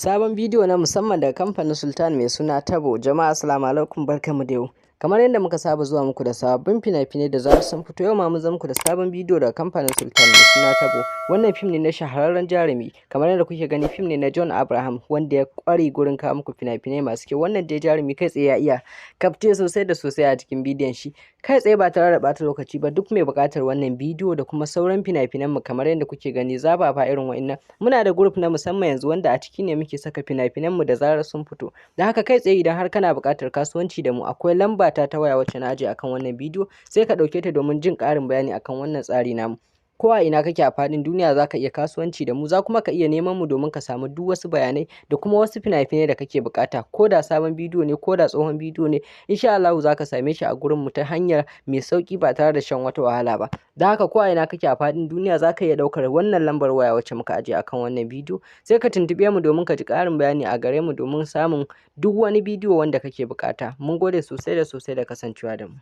Sabon bidiyo na musamman daga kamfanin Sultan mai suna Tabo. Jama'a assalamu alaikum, barkamu da yau. Kamar yadda muka saba zuwa muku da sababbin fina-finai da zarar sun fito, yau ma mun zama muku da sabon bidiyo daga kamfanin Sultan mai suna Tabo. Wannan fim ne na shahararren jarumi, kamar yadda kuke gani fim ne na John Abraham wanda ya kware gurin kawo muku fina-finai masu kyau. Wannan dai jarumi kai tsaye ya iya kafte sosai da sosai a cikin bidiyon shi. Kai tsaye ba tare da ɓata lokaci ba, duk mai buƙatar wannan bidiyo da kuma sauran fina-finan mu kamar yadda kuke gani zabafa irin wa'innan, muna da group na musamman yanzu wanda a ciki ne muke saka fina-finan mu da zarar sun fito. Da haka kai tsaye idan har kana buƙatar kasuwanci da mu, akwai lamba ta waya wacce na ajiye akan wannan bidiyo, sai ka ɗauke ta domin jin ƙarin bayani akan wannan tsari namu. Ko a ina kake a faɗin duniya za ka iya kasuwanci da mu, za kuma ka iya neman mu domin ka samu duk wasu bayanai da kuma wasu fina-finai da kake buƙata, ko da sabon bidiyo ne ko da tsohon bidiyo ne, insha Allahu za ka same shi a gurin mu ta hanyar mai sauƙi ba tare da shan wata wahala ba. Da haka ko a ina kake a faɗin duniya za ka iya ɗaukar wannan lambar waya wacce muka ajiye akan wannan bidiyo, sai ka tuntuɓe mu domin ka ji ƙarin bayani a gare mu domin samun duk wani bidiyo wanda kake buƙata. Mun gode sosai da sosai da kasancewa da mu.